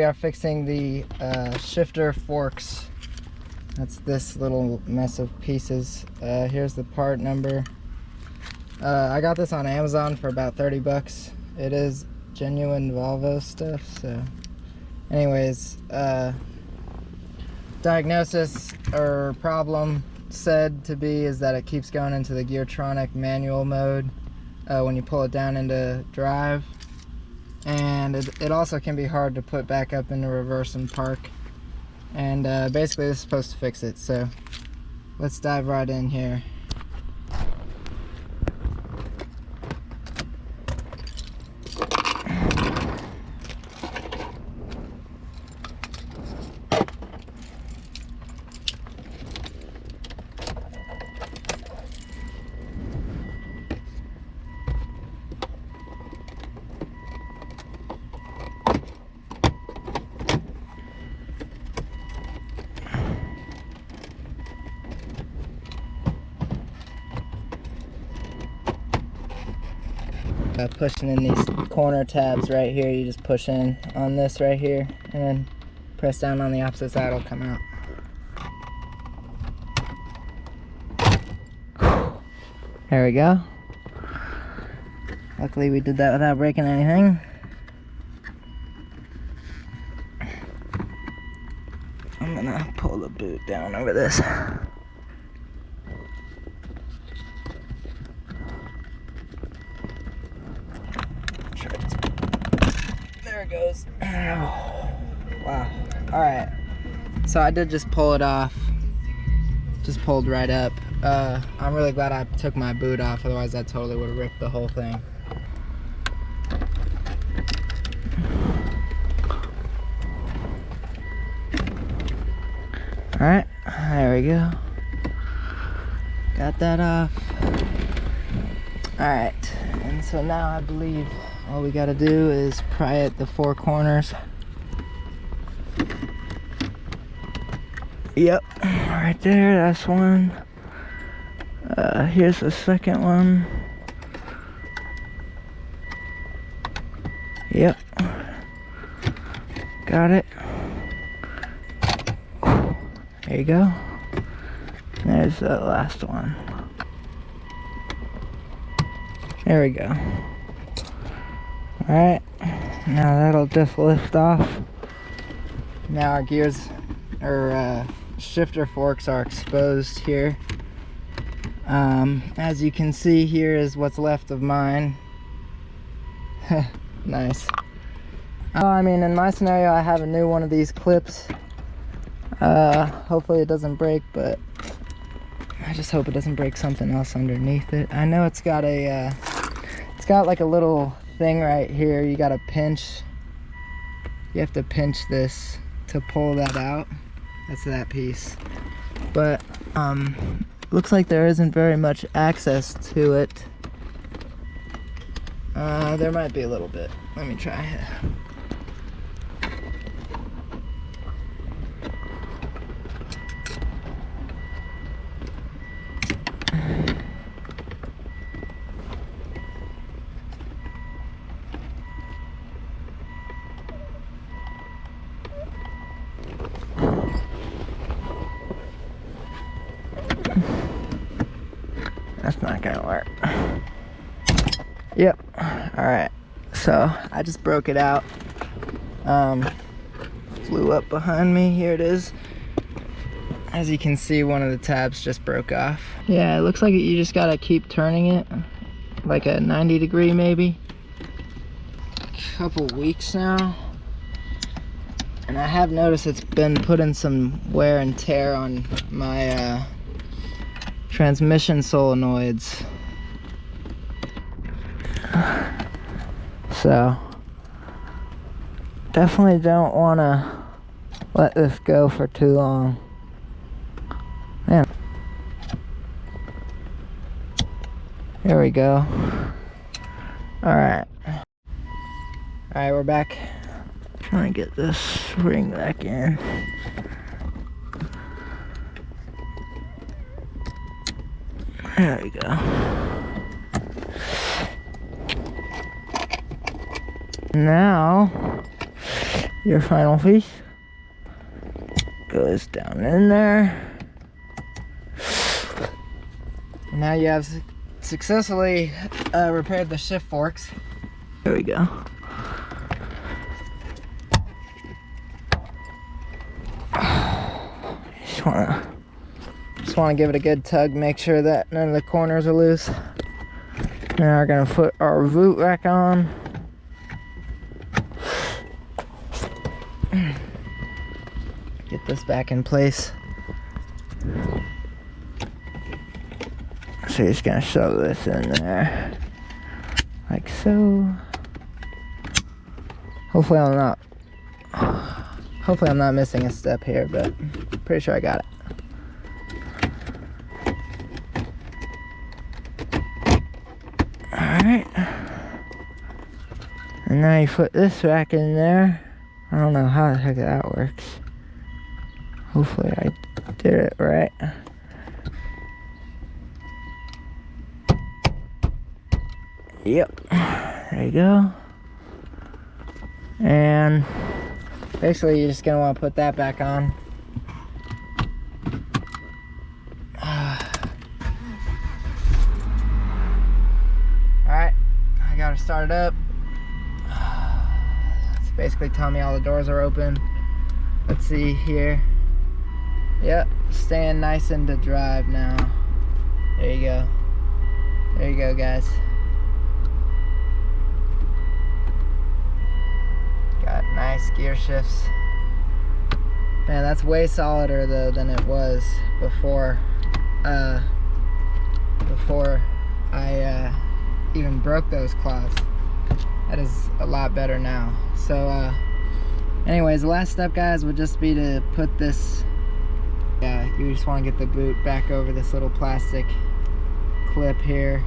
We are fixing the shifter forks. That's this little mess of pieces. Here's the part number. I got this on Amazon for about 30 bucks. It is genuine Volvo stuff, so anyways, diagnosis or problem said to be is that it keeps going into the Geartronic manual mode when you pull it down into drive, and it also can be hard to put back up into reverse and park, and basically this is supposed to fix it. So let's dive right in here. Pushing in these corner tabs right here, you just push in on this right here and then press down on the opposite side, it'll come out. There we go. Luckily we did that without breaking anything. I'm gonna pull the boot down over this. There it goes. Oh, wow. Alright. So I did just pull it off. Just pulled right up. I'm really glad I took my boot off, otherwise that totally would have ripped the whole thing. Alright, there we go. Got that off. Alright, and so now I believe all we gotta do is pry at the four corners. Yep, right there, that's one. Here's the second one. Yep. Got it. There you go. There's the last one. There we go. Alright, now that'll just lift off. Now our gears, or shifter forks, are exposed here. As you can see, here is what's left of mine. Nice. I mean, in my scenario, I have a new one of these clips. Hopefully it doesn't break, but I just hope it doesn't break something else underneath it. I know it's got a, it's got like a little thing right here. You gotta pinch. You have to pinch this to pull that out. That's that piece. But looks like there isn't very much access to it. There might be a little bit. Let me try it. That's not gonna work. Yep. Alright. So I just broke it out. Flew up behind me. Here it is. As you can see, one of the tabs just broke off. Yeah, it looks like you just gotta keep turning it. Like a 90 degree maybe. A couple weeks now. And I have noticed it's been putting some wear and tear on my transmission solenoids. So definitely don't want to let this go for too long. Man. There we go. Alright. Alright, we're back. Trying to get this ring back in. There we go. Now Your final piece goes down in there. Now you have successfully repaired the shift forks. There we go. Just wanna give it a good tug, make sure that none of the corners are loose. Now we're gonna put our boot back on. Get this back in place. So you're just gonna shove this in there, like so. Hopefully I'm not missing a step here, but pretty sure I got it. Alright. And now you put this back in there. I don't know how the heck that works. Hopefully I did it right. Yep. There you go. And basically you're just gonna want to put that back on. Alright, I got to start it up. It's basically telling me all the doors are open. Let's see here. Yep, staying nice and to drive now. There you go. There you go, guys. Got nice gear shifts. Man, that's way solider though than it was before I even broke those claws. That is a lot better now. So anyways, the last step, guys, would just be to put this, you just want to get the boot back over this little plastic clip here.